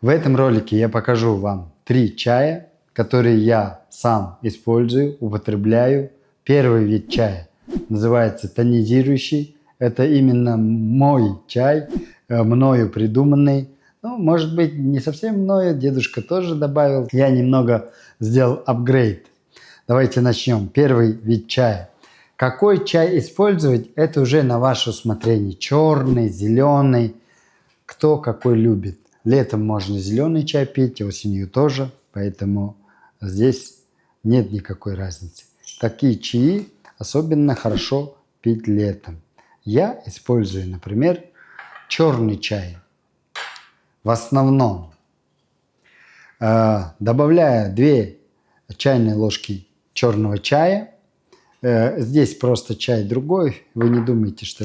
В этом ролике я покажу вам 3 чая, которые я сам использую, употребляю. Первый вид чая называется тонизирующий. Это именно мой чай, мною придуманный. Ну, может быть, не совсем мною, дедушка тоже добавил. Я немного сделал апгрейд. Давайте начнем. Первый вид чая. Какой чай использовать, это уже на ваше усмотрение. Черный, зеленый, кто какой любит. Летом можно зеленый чай пить, осенью тоже, поэтому здесь нет никакой разницы. Такие чаи особенно хорошо пить летом. Я использую, например, черный чай. В основном добавляю 2 чайные ложки черного чая. Здесь просто чай другой, вы не думайте, что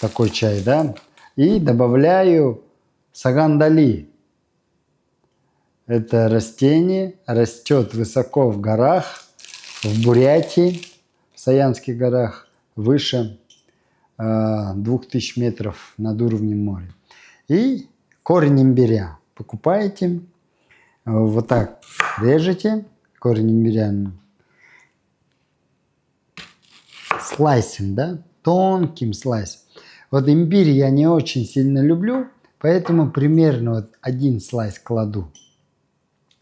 такой чай, да? И добавляю сагандали. Это растение растет высоко в горах, в Бурятии, в Саянских горах, выше 2000 метров над уровнем моря. И корень имбиря покупаете, вот так режете, корень имбиря слайсом, да, тонким слайсом. Вот имбирь я не очень сильно люблю, поэтому примерно вот 1 слайс кладу.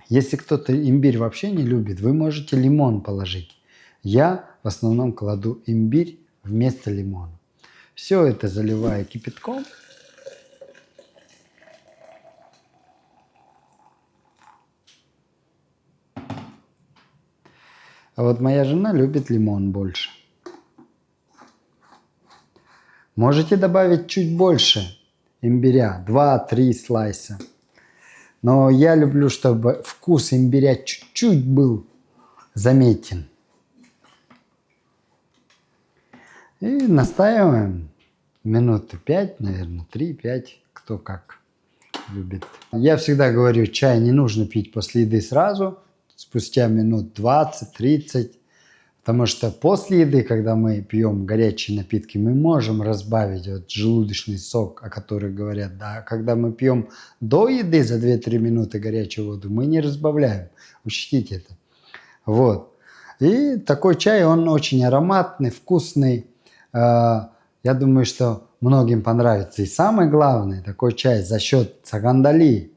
Если кто-то имбирь вообще не любит, вы можете лимон положить. Я в основном кладу имбирь вместо лимона. Все это заливаю кипятком. А вот моя жена любит лимон больше. Можете добавить чуть больше имбиря, 2-3 слайса. Но я люблю, чтобы вкус имбиря чуть-чуть был заметен. И настаиваем минуты 5, наверное, 3-5, кто как любит. Я всегда говорю, чай не нужно пить после еды сразу, спустя минут 20-30. Потому что после еды, когда мы пьем горячие напитки, мы можем разбавить вот желудочный сок, о котором говорят. Да? Когда мы пьем до еды за 2-3 минуты горячую воду, мы не разбавляем. Учтите это. Вот. И такой чай, он очень ароматный, вкусный. Я думаю, что многим понравится. И самое главное, такой чай за счет сагандали,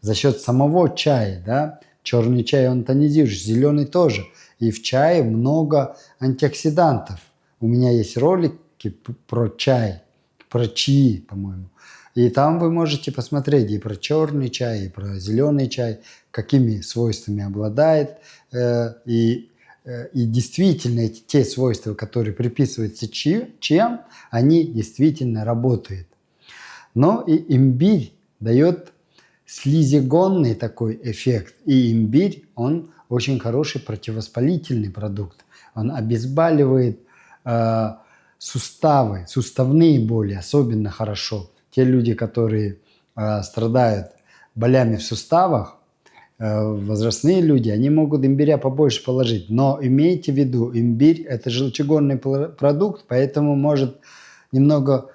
за счет самого чая. Да? Черный чай, он тонизирующий, зеленый тоже. И в чае много антиоксидантов. У меня есть ролики про чай, про чаи, по-моему. И там вы можете посмотреть и про черный чай, и про зеленый чай, какими свойствами обладает. И действительно те свойства, которые приписываются чаям, они действительно работают. Но и имбирь дает слизегонный такой эффект. И имбирь, он очень хороший противовоспалительный продукт. Он обезболивает суставы, суставные боли особенно хорошо. Те люди, которые страдают болями в суставах, возрастные люди, они могут имбиря побольше положить. Но имейте в виду, имбирь – это желчегонный продукт, поэтому может немного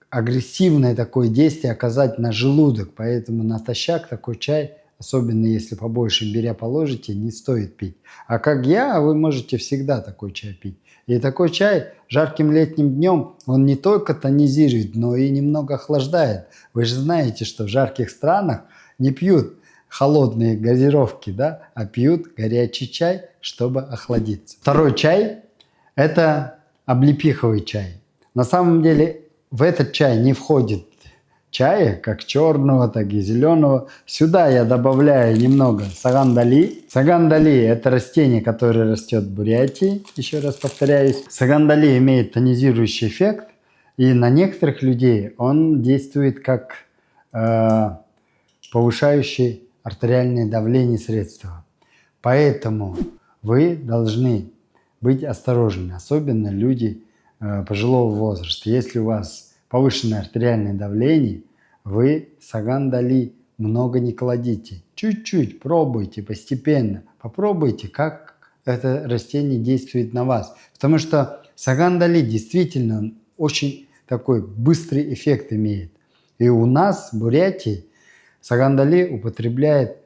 агрессивное такое действие оказать на желудок. Поэтому натощак такой чай, особенно если побольше имбиря положите, не стоит пить. А как я, вы можете всегда такой чай пить. И такой чай жарким летним днем, он не только тонизирует, но и немного охлаждает. Вы же знаете, что в жарких странах не пьют холодные газировки, да, а пьют горячий чай, чтобы охладиться. Второй чай – это облепиховый чай. На самом деле в этот чай не входит чая, как черного, так и зеленого. Сюда я добавляю немного сагандали. Сагандали – это растение, которое растет в Бурятии, еще раз повторяюсь. Сагандали имеет тонизирующий эффект, и на некоторых людей он действует как повышающий артериальное давление средство. Поэтому вы должны быть осторожны, особенно люди пожилого возраста. Если у вас повышенное артериальное давление, вы сагандали много не кладите. Чуть-чуть пробуйте постепенно. Попробуйте, как это растение действует на вас. Потому что сагандали действительно очень такой быстрый эффект имеет. И у нас, в Бурятии, сагандали употребляет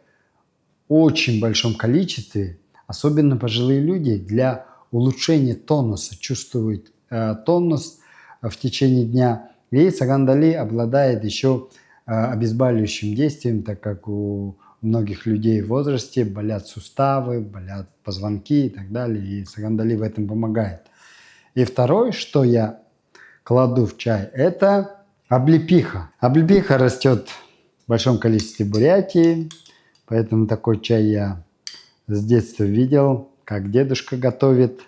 в очень большом количестве, особенно пожилые люди, для улучшения тонуса, чувствуют тонус в течение дня. И сагандали обладает еще обезболивающим действием, так как у многих людей в возрасте болят суставы, болят позвонки и так далее. И сагандали в этом помогает. И второе, что я кладу в чай, это облепиха. Облепиха растет в большом количестве в Бурятии, поэтому такой чай я с детства видел, как дедушка готовит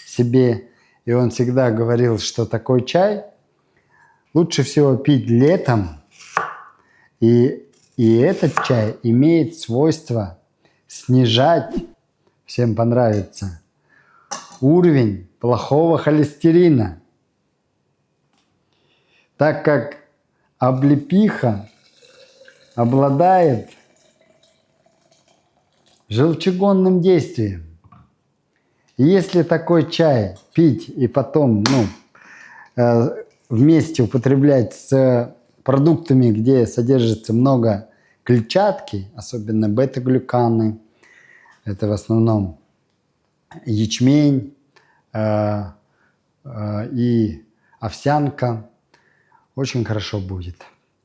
себе. И он всегда говорил, что такой чай лучше всего пить летом. И этот чай имеет свойство снижать, всем понравится, уровень плохого холестерина. Так как облепиха обладает желчегонным действием. И если такой чай пить и потом вместе употреблять с продуктами, где содержится много клетчатки, особенно бета-глюканы, это в основном ячмень и овсянка, очень хорошо будет.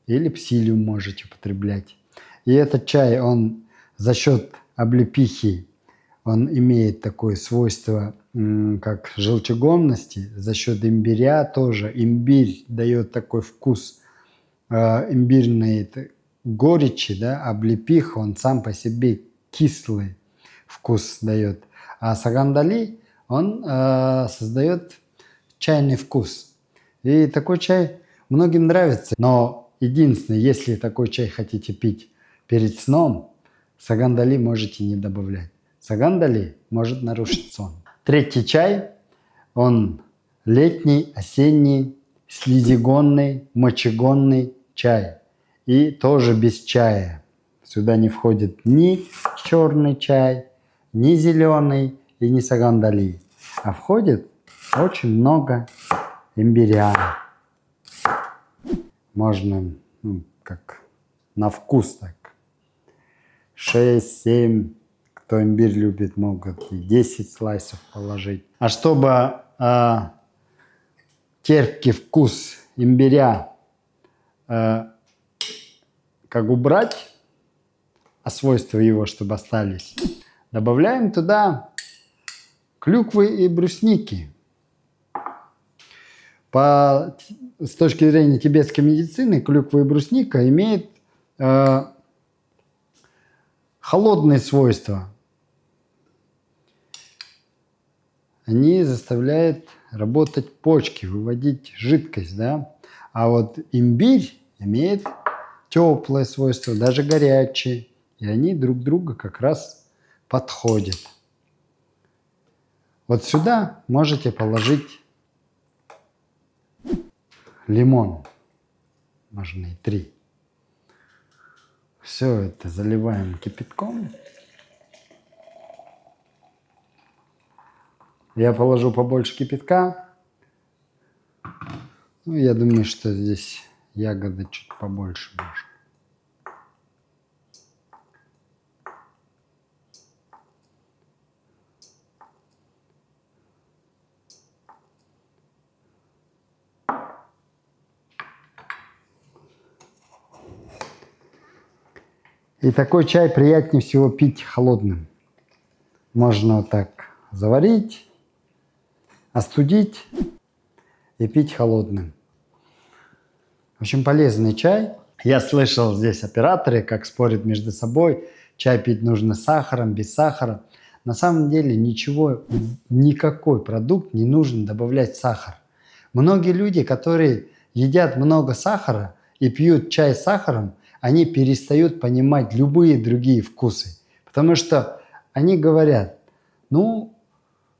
Или псилиум можете употреблять. И этот чай, он за счет облепихи, он имеет такое свойство, как желчегонности, за счет имбиря тоже. Имбирь дает такой вкус имбирной горечи, да, облепиха, он сам по себе кислый вкус дает. А сагандали, он создает чайный вкус. И такой чай многим нравится. Но единственное, если такой чай хотите пить перед сном, сагандали можете не добавлять. Сагандали может нарушить сон. Третий чай, он летний, осенний, слизигонный, мочегонный чай. И тоже без чая. Сюда не входит ни черный чай, ни зеленый и ни сагандали. А входит очень много имбиря. Можно, как на вкус так. 6-7, кто имбирь любит, могут и 10 слайсов положить. А чтобы терпкий вкус имбиря как убрать, а свойства его, чтобы остались, добавляем туда клюквы и брусники. С точки зрения тибетской медицины, клюква и брусника имеют холодные свойства. Они заставляют работать почки, выводить жидкость, да? А вот имбирь имеет теплое свойство, даже горячее. И они друг друга как раз подходят. Вот сюда можете положить лимон. Можно и 3. Все это заливаем кипятком. Я положу побольше кипятка. Я думаю, что здесь ягоды чуть побольше можно. И такой чай приятнее всего пить холодным. Можно вот так заварить, остудить и пить холодным. Очень полезный чай. Я слышал здесь операторы, как спорят между собой. Чай пить нужно с сахаром, без сахара. На самом деле никакой продукт не нужно добавлять сахар. Многие люди, которые едят много сахара и пьют чай с сахаром, они перестают понимать любые другие вкусы. Потому что они говорят,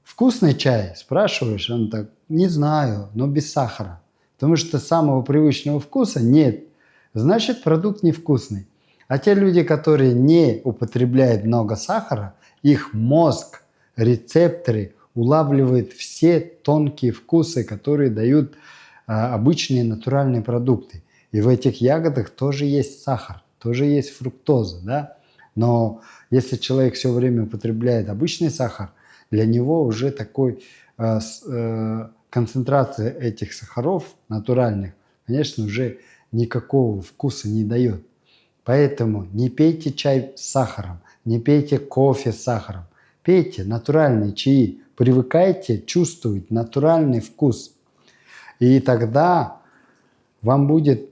вкусный чай, спрашиваешь, он так, не знаю, но без сахара. Потому что самого привычного вкуса нет. Значит, продукт невкусный. А те люди, которые не употребляют много сахара, их мозг, рецепторы улавливают все тонкие вкусы, которые дают обычные натуральные продукты. И в этих ягодах тоже есть сахар, тоже есть фруктоза, да? Но если человек все время употребляет обычный сахар, для него уже такой концентрация этих сахаров натуральных, конечно, уже никакого вкуса не дает. Поэтому не пейте чай с сахаром, не пейте кофе с сахаром. Пейте натуральные чаи, привыкайте чувствовать натуральный вкус. И тогда вам будет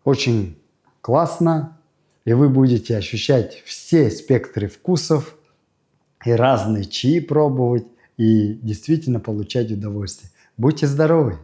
очень классно, и вы будете ощущать все спектры вкусов и разные чаи пробовать, и действительно получать удовольствие. Будьте здоровы!